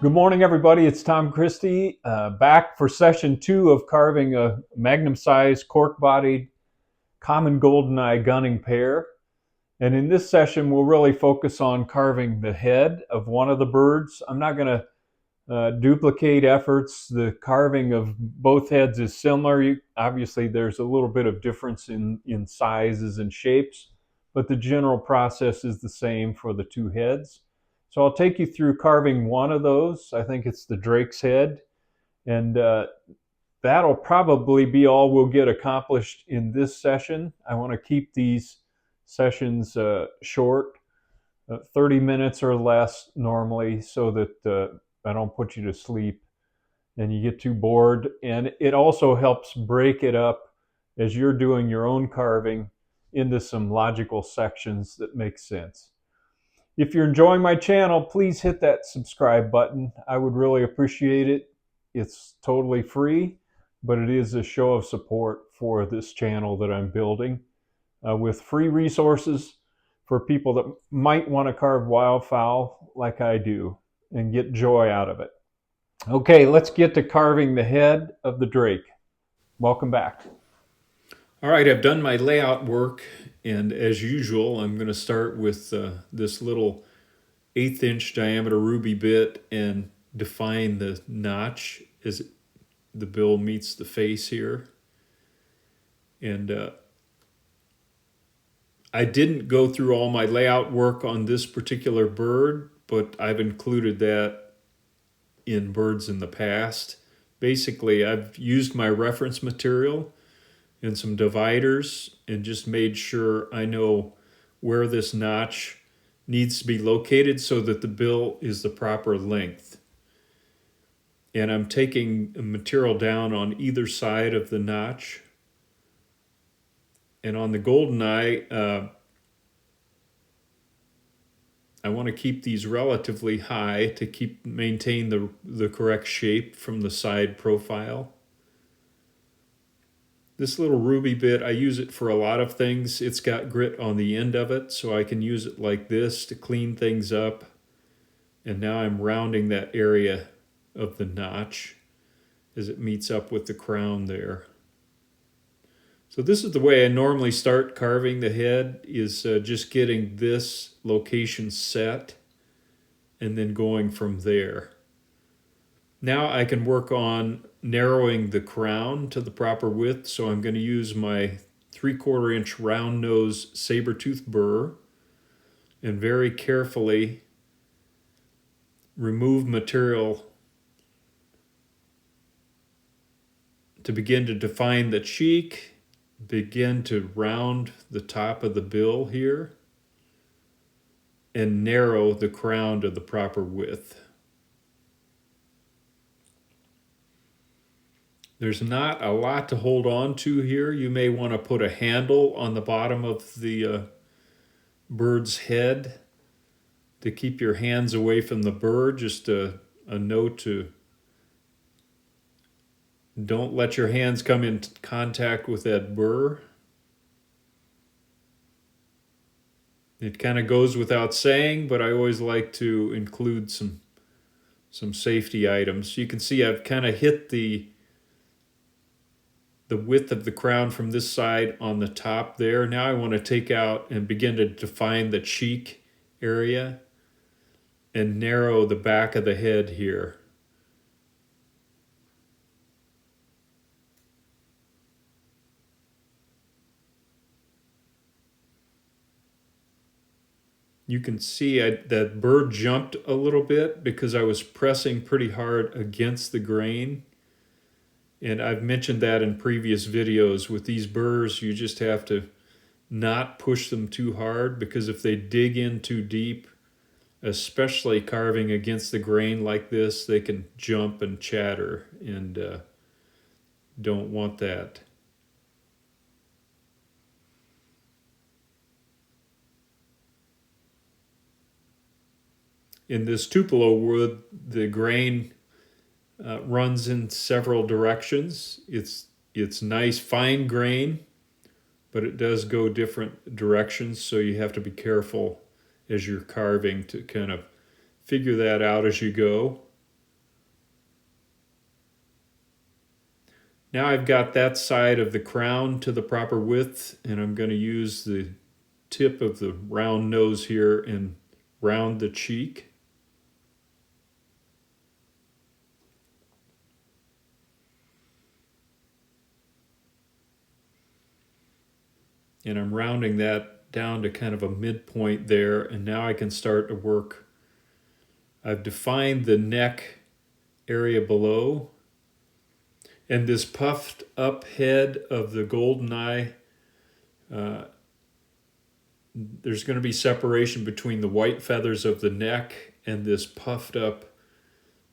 Good morning, everybody. It's Tom Christie, back for session 2 of carving a magnum-sized cork-bodied Common Goldeneye gunning pair. And in this session, we'll really focus on carving the head of one of the birds. I'm not going to duplicate efforts. The carving of both heads is similar. Obviously, there's a little bit of difference in sizes and shapes, but the general process is the same for the two heads. So I'll take you through carving one of those. I think it's the drake's head. And that'll probably be all we'll get accomplished in this session. I want to keep these sessions short, 30 minutes or less normally, so that I don't put you to sleep and you get too bored. And it also helps break it up as you're doing your own carving into some logical sections that make sense. If you're enjoying my channel, please hit that subscribe button. I would really appreciate it. It's totally free, but it is a show of support for this channel that I'm building with free resources for people that might want to carve wildfowl like I do and get joy out of it. Okay, let's get to carving the head of the drake. Welcome back. All right, I've done my layout work, and as usual, I'm going to start with this little 1/8 inch diameter ruby bit and define the notch as the bill meets the face here. And I didn't go through all my layout work on this particular bird, but I've included that in birds in the past. Basically, I've used my reference material and some dividers and just made sure I know where this notch needs to be located so that the bill is the proper length. And I'm taking material down on either side of the notch. And on the Goldeneye, I want to keep these relatively high to maintain the correct shape from the side profile. This little ruby bit, I use it for a lot of things. It's got grit on the end of it, so I can use it like this to clean things up. And now I'm rounding that area of the notch as it meets up with the crown there. So this is the way I normally start carving the head, is just getting this location set and then going from there. Now I can work on narrowing the crown to the proper width, so I'm going to use my 3/4 inch round nose saber tooth burr and very carefully remove material to begin to define the cheek, begin to round the top of the bill here, and narrow the crown to the proper width. There's not a lot to hold on to here. You may want to put a handle on the bottom of the bird's head to keep your hands away from the bird. Just a note to don't let your hands come in contact with that burr. It kind of goes without saying, but I always like to include some safety items. You can see I've kind of hit the width of the crown from this side on the top there. Now I want to take out and begin to define the cheek area and narrow the back of the head here. You can see that bird jumped a little bit because I was pressing pretty hard against the grain. And I've mentioned that in previous videos. With these burrs, you just have to not push them too hard, because if they dig in too deep, especially carving against the grain like this, they can jump and chatter, and don't want that. In this Tupelo wood, the grain runs in several directions. It's nice fine grain, but it does go different directions, so you have to be careful as you're carving to kind of figure that out as you go. Now I've got that side of the crown to the proper width, and I'm going to use the tip of the round nose here and round the cheek. And I'm rounding that down to kind of a midpoint there, and now I can start to work. I've defined the neck area below, and this puffed up head of the Goldeneye, there's going to be separation between the white feathers of the neck and this puffed up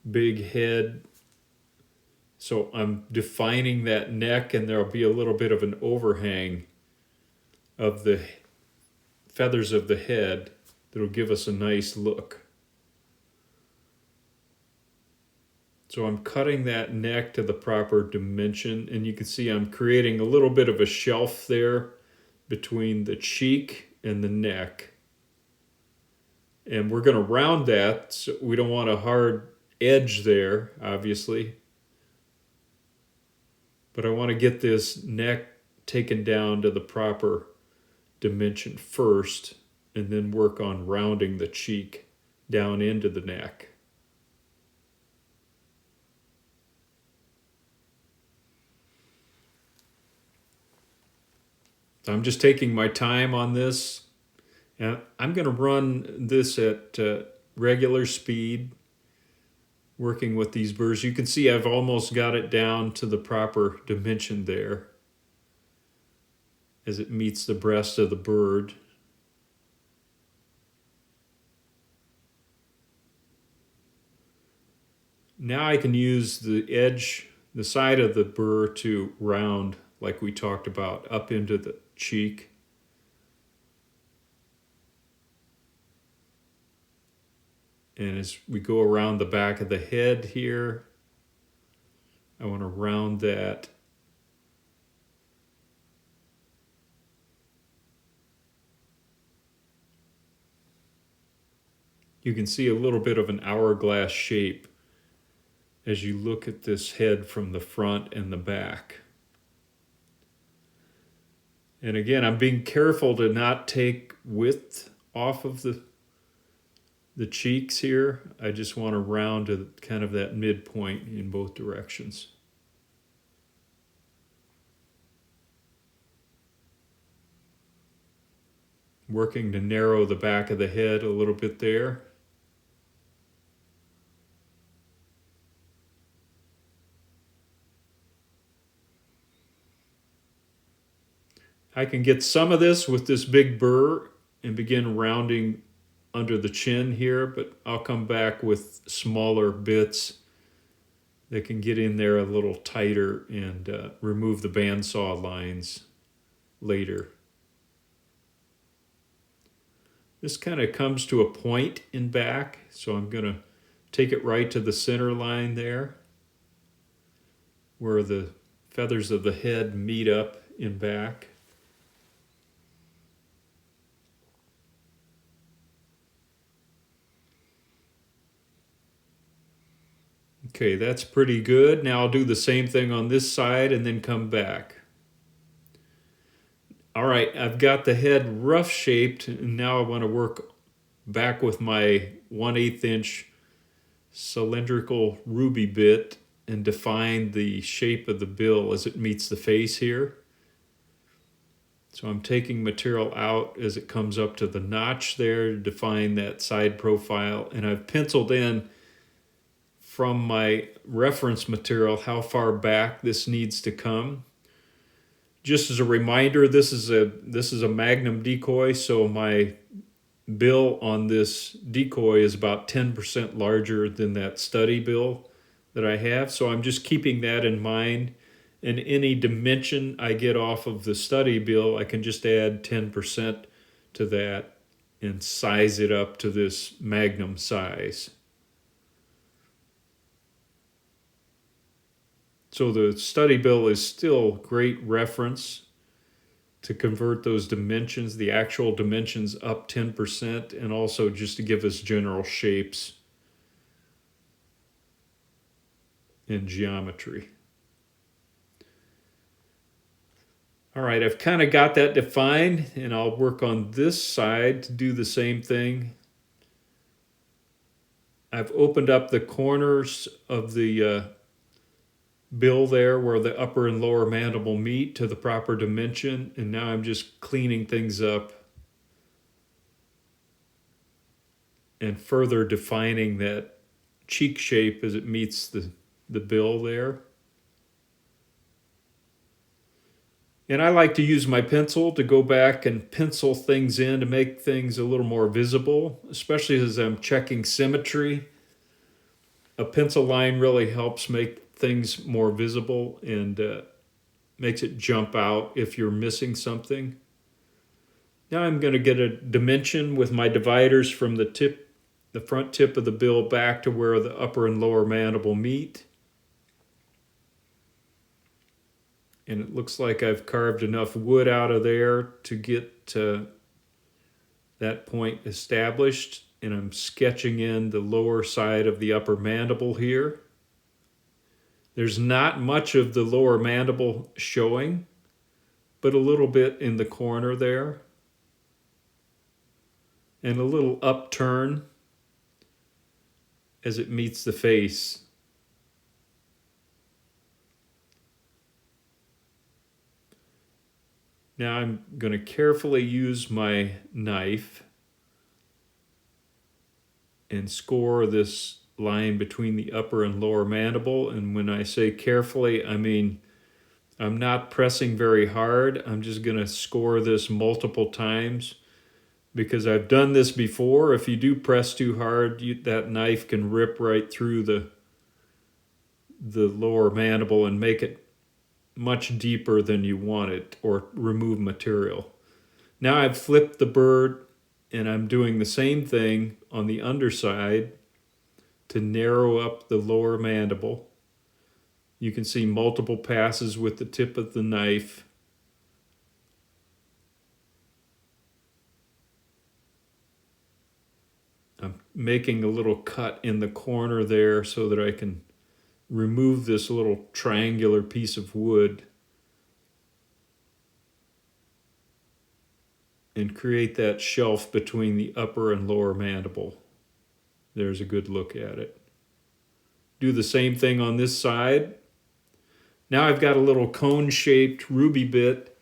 big head. So I'm defining that neck, and there'll be a little bit of an overhang of the feathers of the head that'll give us a nice look. So I'm cutting that neck to the proper dimension, and you can see I'm creating a little bit of a shelf there between the cheek and the neck. And we're going to round that, so we don't want a hard edge there, obviously. But I want to get this neck taken down to the proper dimension first, and then work on rounding the cheek down into the neck. I'm just taking my time on this, and I'm going to run this at regular speed, working with these burrs. You can see I've almost got it down to the proper dimension there as it meets the breast of the bird. Now I can use the edge, the side of the burr to round, like we talked about, up into the cheek. And as we go around the back of the head here, I want to round that. You can see a little bit of an hourglass shape as you look at this head from the front and the back. And again, I'm being careful to not take width off of the cheeks here. I just want to round to kind of that midpoint in both directions. Working to narrow the back of the head a little bit there. I can get some of this with this big burr and begin rounding under the chin here, but I'll come back with smaller bits that can get in there a little tighter and remove the bandsaw lines later. This kind of comes to a point in back, so I'm going to take it right to the center line there, where the feathers of the head meet up in back. Okay, that's pretty good. Now I'll do the same thing on this side and then come back. All right, I've got the head rough shaped, and now I want to work back with my 1/8 inch cylindrical ruby bit and define the shape of the bill as it meets the face here. So I'm taking material out as it comes up to the notch there to define that side profile, and I've penciled in from my reference material how far back this needs to come. Just as a reminder, this is a magnum decoy, so my bill on this decoy is about 10% larger than that study bill that I have. So I'm just keeping that in mind. And any dimension I get off of the study bill, I can just add 10% to that and size it up to this magnum size. So the study bill is still great reference to convert those dimensions, the actual dimensions, up 10%, and also just to give us general shapes and geometry. All right, I've kind of got that defined, and I'll work on this side to do the same thing. I've opened up the corners of the bill there where the upper and lower mandible meet to the proper dimension, and now I'm just cleaning things up and further defining that cheek shape as it meets the bill there. And I like to use my pencil to go back and pencil things in to make things a little more visible, especially as I'm checking symmetry. A pencil line really helps make things more visible and makes it jump out if you're missing something. Now I'm going to get a dimension with my dividers from the front tip of the bill back to where the upper and lower mandible meet. And it looks like I've carved enough wood out of there to get that point established. And I'm sketching in the lower side of the upper mandible here. There's not much of the lower mandible showing, but a little bit in the corner there. And a little upturn as it meets the face. Now I'm going to carefully use my knife and score this line between the upper and lower mandible. And when I say carefully, I mean I'm not pressing very hard. I'm just going to score this multiple times because I've done this before. If you do press too hard, that knife can rip right through the lower mandible and make it much deeper than you want it or remove material. Now I've flipped the bird and I'm doing the same thing on the underside to narrow up the lower mandible. You can see multiple passes with the tip of the knife. I'm making a little cut in the corner there so that I can remove this little triangular piece of wood and create that shelf between the upper and lower mandible. There's a good look at it. Do the same thing on this side. Now I've got a little cone-shaped ruby bit,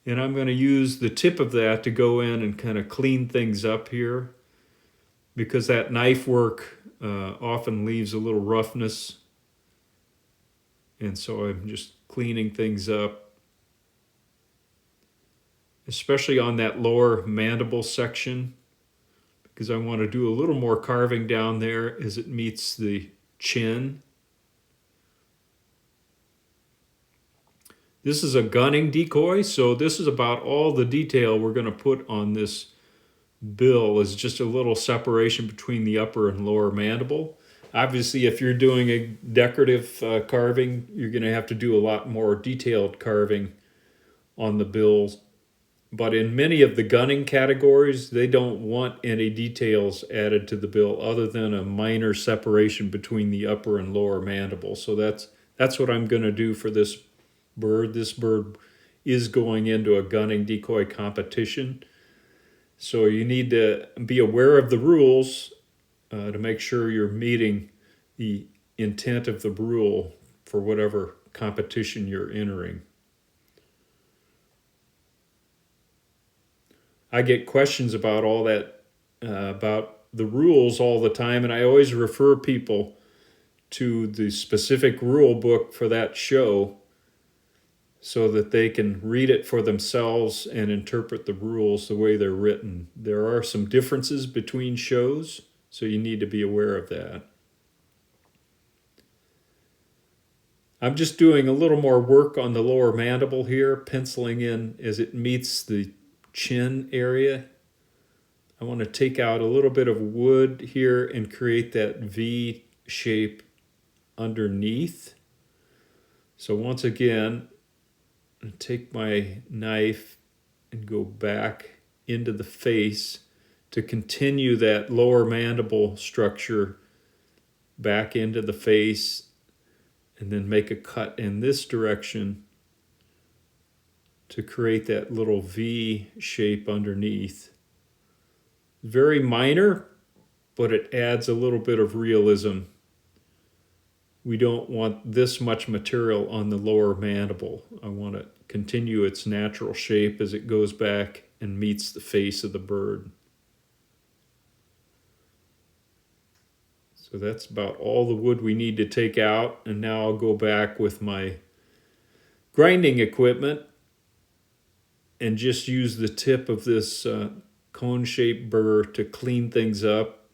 and I'm going to use the tip of that to go in and kind of clean things up here, because that knife work often leaves a little roughness. And so I'm just cleaning things up, especially on that lower mandible section, because I want to do a little more carving down there as it meets the chin. This is a gunning decoy, so this is about all the detail we're going to put on this bill, is just a little separation between the upper and lower mandible. Obviously, if you're doing a decorative carving, you're going to have to do a lot more detailed carving on the bills. But in many of the gunning categories, they don't want any details added to the bill other than a minor separation between the upper and lower mandible. So that's what I'm going to do for this bird. This bird is going into a gunning decoy competition. So you need to be aware of the rules to make sure you're meeting the intent of the rule for whatever competition you're entering. I get questions about all that, about the rules all the time, and I always refer people to the specific rule book for that show so that they can read it for themselves and interpret the rules the way they're written. There are some differences between shows, so you need to be aware of that. I'm just doing a little more work on the lower mandible here, penciling in as it meets the chin area. I want to take out a little bit of wood here and create that V shape underneath. So once again, I take my knife and go back into the face to continue that lower mandible structure back into the face, and then make a cut in this direction to create that little V shape underneath. Very minor, but it adds a little bit of realism. We don't want this much material on the lower mandible. I want to continue its natural shape as it goes back and meets the face of the bird. So that's about all the wood we need to take out, and now I'll go back with my grinding equipment and just use the tip of this cone-shaped burr to clean things up,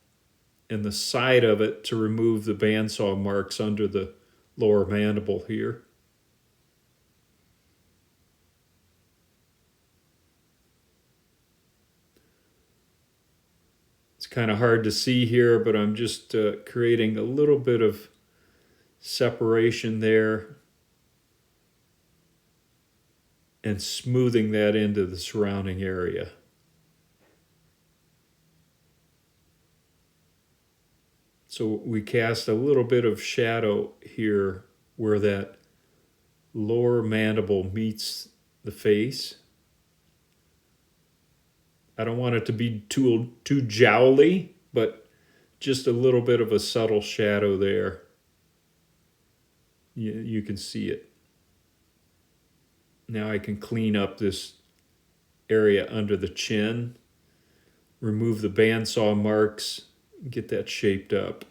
and the side of it to remove the bandsaw marks under the lower mandible here. It's kind of hard to see here, but I'm just creating a little bit of separation there and smoothing that into the surrounding area. So we cast a little bit of shadow here where that lower mandible meets the face. I don't want it to be too jowly, but just a little bit of a subtle shadow there. You can see it. Now I can clean up this area under the chin, remove the bandsaw marks, get that shaped up.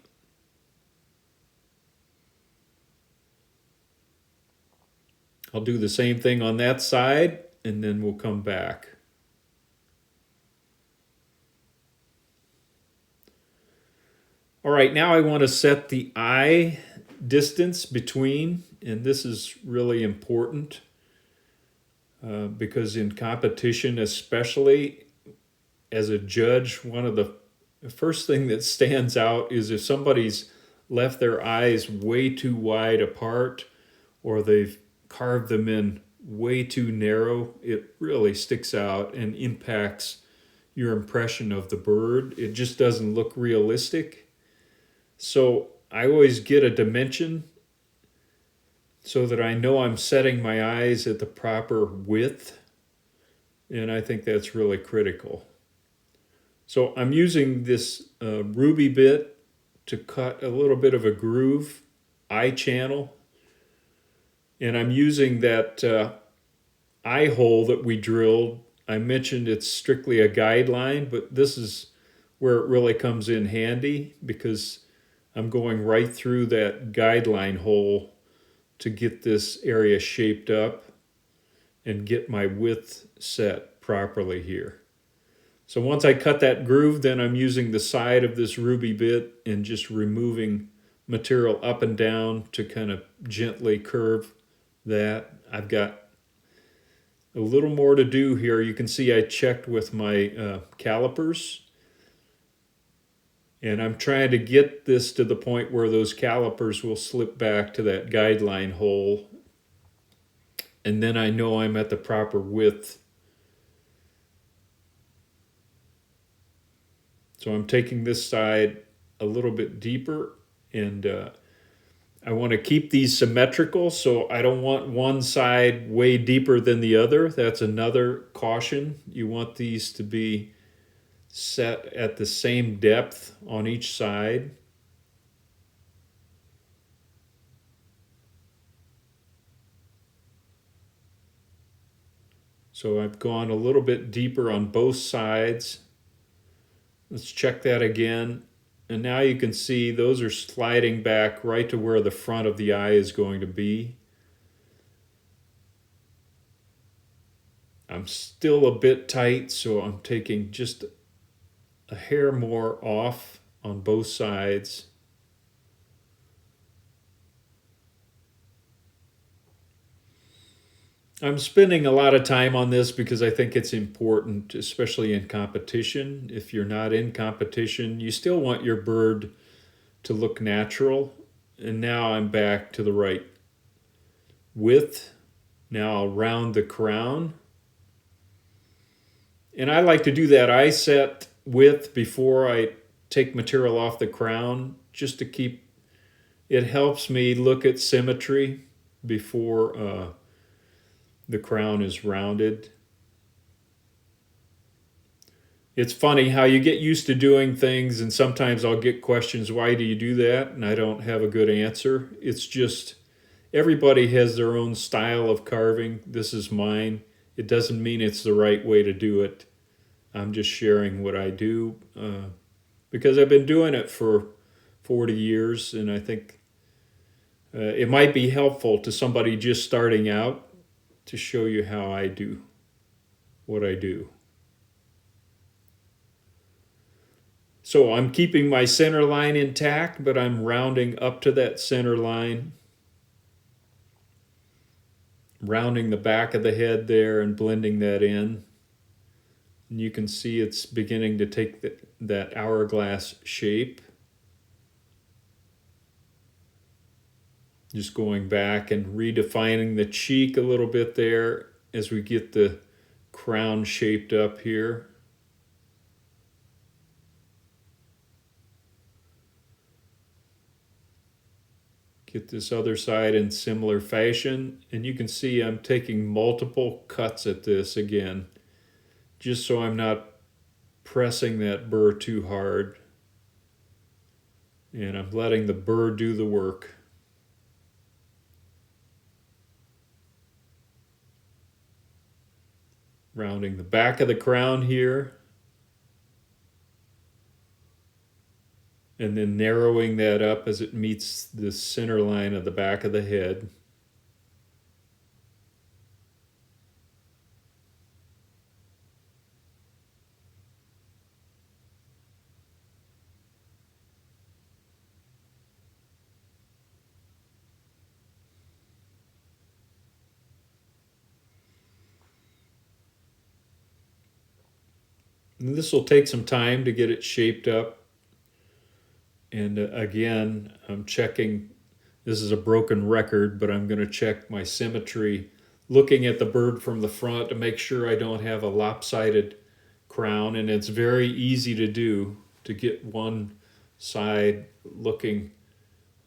I'll do the same thing on that side, and then we'll come back. All right, now I want to set the eye distance between, and this is really important because in competition, especially as a judge, one of the first thing that stands out is if somebody's left their eyes way too wide apart or they've carved them in way too narrow, it really sticks out and impacts your impression of the bird. It just doesn't look realistic. So I always get a dimension so that I know I'm setting my eyes at the proper width, and I think that's really critical. So I'm using this ruby bit to cut a little bit of a groove eye channel, and I'm using that eye hole that we drilled. I mentioned it's strictly a guideline, but this is where it really comes in handy because I'm going right through that guideline hole to get this area shaped up and get my width set properly here. So once I cut that groove, then I'm using the side of this ruby bit and just removing material up and down to kind of gently curve that. I've got a little more to do here. You can see I checked with my calipers, and I'm trying to get this to the point where those calipers will slip back to that guideline hole. And then I know I'm at the proper width. So I'm taking this side a little bit deeper, and I want to keep these symmetrical, so I don't want one side way deeper than the other. That's another caution. You want these to be set at the same depth on each side. So I've gone a little bit deeper on both sides. Let's check that again. And now you can see those are sliding back right to where the front of the eye is going to be. I'm still a bit tight, so I'm taking just a hair more off on both sides. I'm spending a lot of time on this because I think it's important, especially in competition. If you're not in competition, you still want your bird to look natural. And now I'm back to the right width. Now I'll round the crown. And I like to do that eye set width before I take material off the crown, just to keep, it helps me look at symmetry before the crown is rounded. It's funny how you get used to doing things, and sometimes I'll get questions, why do you do that? And I don't have a good answer. It's just everybody has their own style of carving. This is mine. It doesn't mean it's the right way to do it. I'm just sharing what I do because I've been doing it for 40 years, and I think it might be helpful to somebody just starting out to show you how I do what I do. So I'm keeping my center line intact, but I'm rounding up to that center line, rounding the back of the head there and blending that in. And you can see it's beginning to take that hourglass shape. Just going back and redefining the cheek a little bit there as we get the crown shaped up here. Get this other side in similar fashion, and you can see I'm taking multiple cuts at this again, just so I'm not pressing that burr too hard, and I'm letting the burr do the work. Rounding the back of the crown here, and then narrowing that up as it meets the center line of the back of the head. And this will take some time to get it shaped up. And again, I'm checking, this is a broken record, but I'm going to check my symmetry, looking at the bird from the front to make sure I don't have a lopsided crown. And it's very easy to do, to get one side looking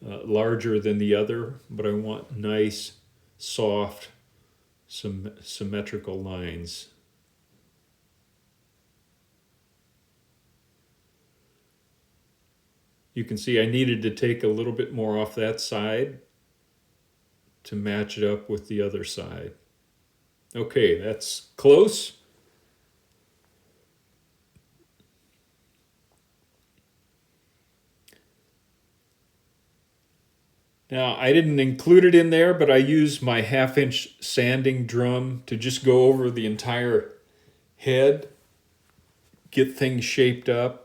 larger than the other, but I want nice, soft, symmetrical lines. You can see I needed to take a little bit more off that side to match it up with the other side. Okay, that's close. Now, I didn't include it in there, but I used my 1/2-inch sanding drum to just go over the entire head, get things shaped up.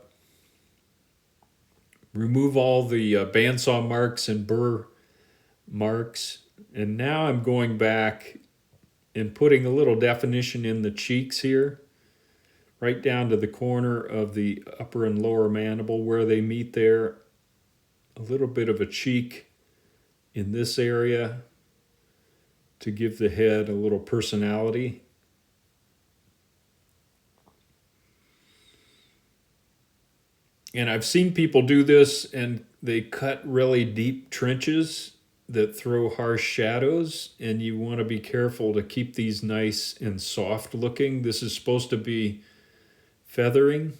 Remove all the bandsaw marks and burr marks. And now I'm going back and putting a little definition in the cheeks here, right down to the corner of the upper and lower mandible where they meet there. A little bit of a cheek in this area to give the head a little personality. And I've seen people do this, and they cut really deep trenches that throw harsh shadows, and you want to be careful to keep these nice and soft looking. This is supposed to be feathering,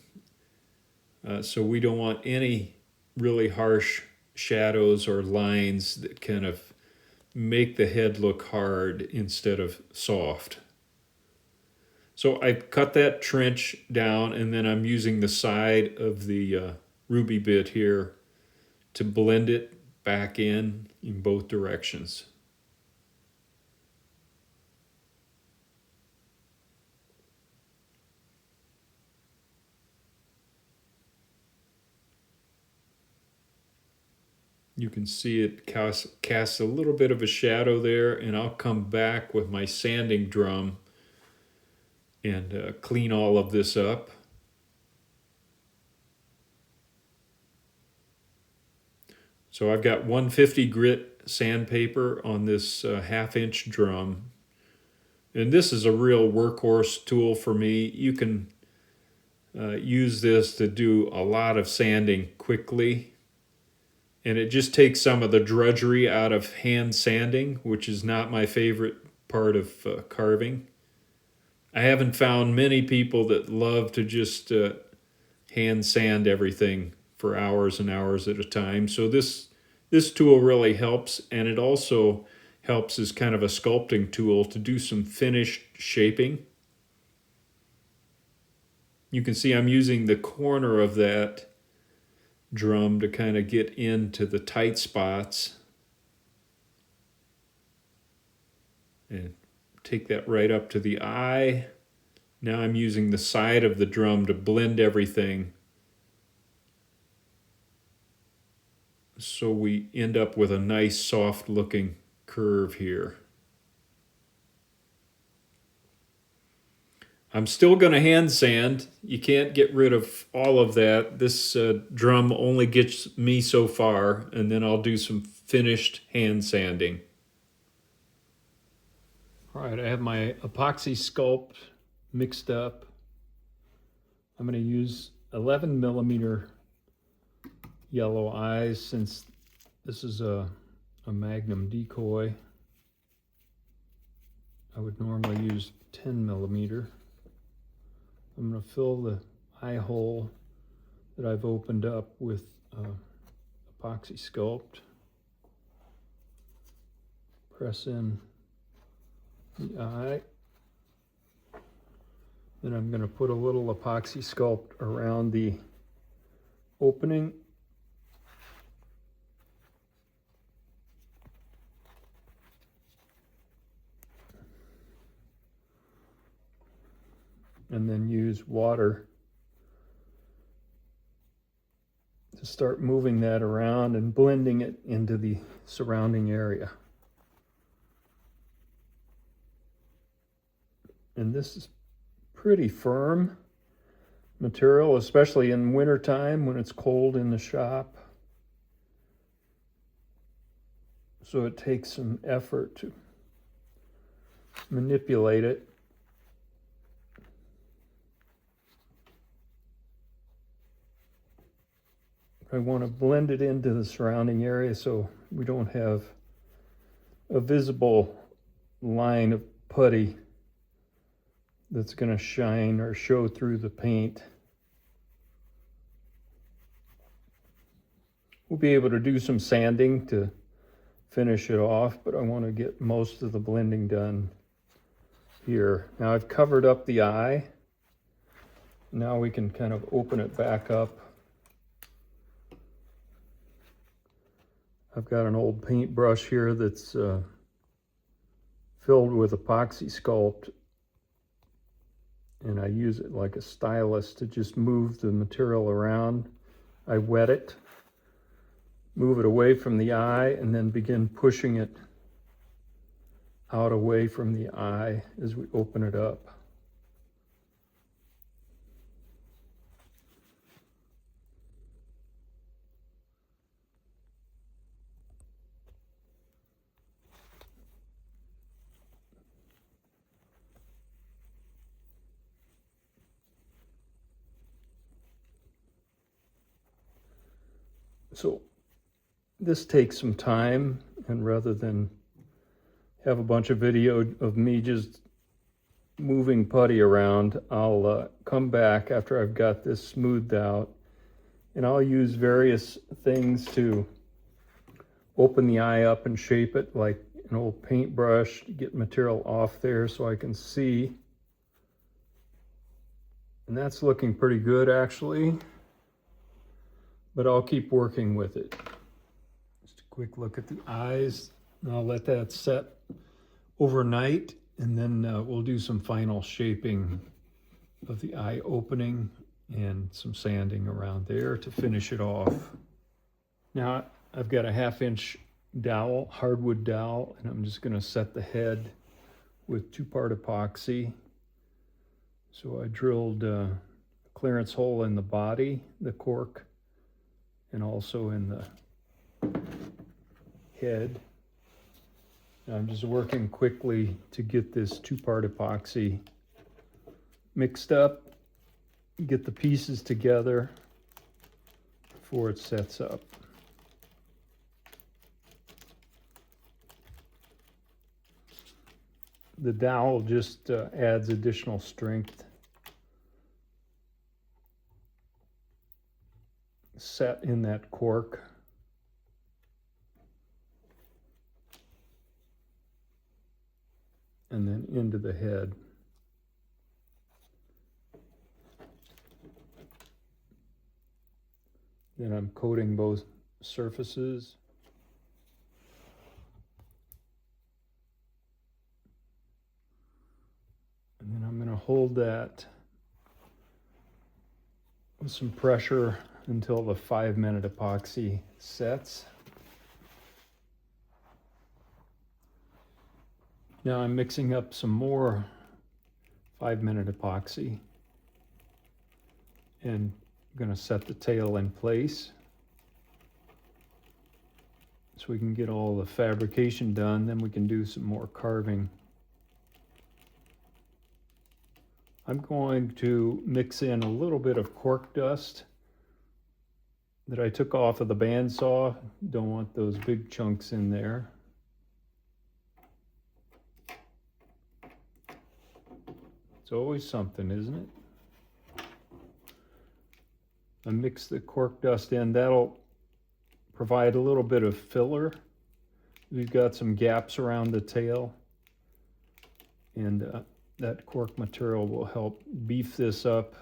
so we don't want any really harsh shadows or lines that kind of make the head look hard instead of soft. So I cut that trench down, and then I'm using the side of the ruby bit here to blend it back in both directions. You can see it casts a little bit of a shadow there, and I'll come back with my sanding drum and clean all of this up. So I've got 150 grit sandpaper on this 1/2-inch drum. And this is a real workhorse tool for me. You can use this to do a lot of sanding quickly. And it just takes some of the drudgery out of hand sanding, which is not my favorite part of carving. I haven't found many people that love to just hand sand everything for hours and hours at a time. So this tool really helps, and it also helps as kind of a sculpting tool to do some finished shaping. You can see I'm using the corner of that drum to kind of get into the tight spots and take that right up to the eye. Now I'm using the side of the drum to blend everything so we end up with a nice soft looking curve here. I'm still going to hand sand. You can't get rid of all of that. This drum only gets me so far, and then I'll do some finished hand sanding. All right, I have my epoxy sculpt mixed up. I'm going to use 11 millimeter yellow eyes since this is a magnum decoy. I would normally use 10 millimeter. I'm going to fill the eye hole that I've opened up with epoxy sculpt. Press in the eye. Then I'm going to put a little epoxy sculpt around the opening. And then use water to start moving that around and blending it into the surrounding area. And this is pretty firm material, especially in wintertime when it's cold in the shop. So it takes some effort to manipulate it. I want to blend it into the surrounding area so we don't have a visible line of putty that's going to shine or show through the paint. We'll be able to do some sanding to finish it off, but I want to get most of the blending done here. Now I've covered up the eye. Now we can kind of open it back up. I've got an old paintbrush here that's filled with epoxy sculpt, and I use it like a stylus to just move the material around. I wet it, move it away from the eye, and then begin pushing it out away from the eye as we open it up. So this takes some time, and rather than have a bunch of video of me just moving putty around, I'll come back after I've got this smoothed out, and I'll use various things to open the eye up and shape it, like an old paintbrush to get material off there so I can see. And that's looking pretty good actually, but I'll keep working with it. Just a quick look at the eyes. And I'll let that set overnight, and then we'll do some final shaping of the eye opening and some sanding around there to finish it off. Now I've got a 1/2 inch dowel, hardwood dowel, and I'm just going to set the head with 2-part epoxy. So I drilled a clearance hole in the body, the cork, and also in the head. And I'm just working quickly to get this 2-part epoxy mixed up, get the pieces together before it sets up. the dowel just adds additional strength. Set in that cork. And then into the head. Then I'm coating both surfaces. And then I'm going to hold that with some pressure until the 5-minute epoxy sets. Now I'm mixing up some more 5-minute epoxy and I'm going to set the tail in place so we can get all the fabrication done. Then we can do some more carving. I'm going to mix in a little bit of cork dust that I took off of the bandsaw. Don't want those big chunks in there. It's always something, isn't it? I mix the cork dust in. That'll provide a little bit of filler. We've got some gaps around the tail, and that cork material will help beef this up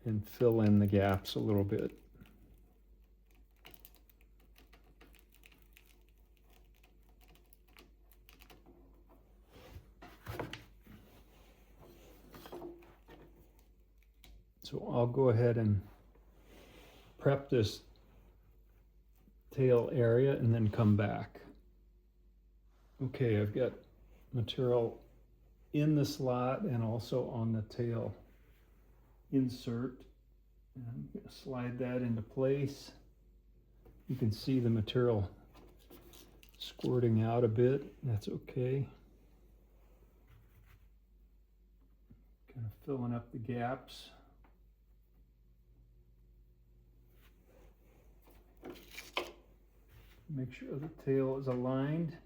and fill in the gaps a little bit. So I'll go ahead and prep this tail area and then come back. Okay, I've got material in the slot and also on the tail insert. And I'm going to slide that into place. You can see the material squirting out a bit. That's okay. Kind of filling up the gaps. Make sure the tail is aligned.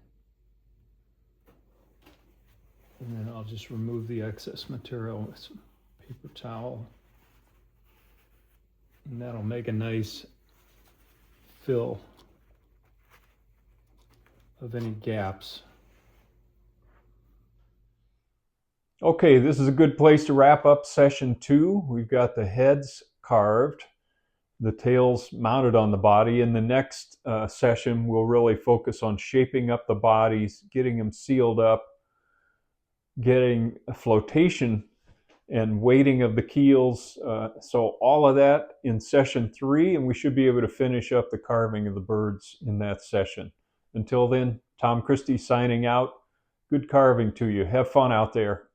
And then I'll just remove the excess material with some paper towel. And that'll make a nice fill of any gaps. Okay, this is a good place to wrap up session 2. We've got the heads carved, the tails mounted on the body. In the next session, we'll really focus on shaping up the bodies, getting them sealed up, getting a flotation and weighting of the keels. So all of that in session 3, and we should be able to finish up the carving of the birds in that session. Until then, Tom Christie signing out. Good carving to you. Have fun out there.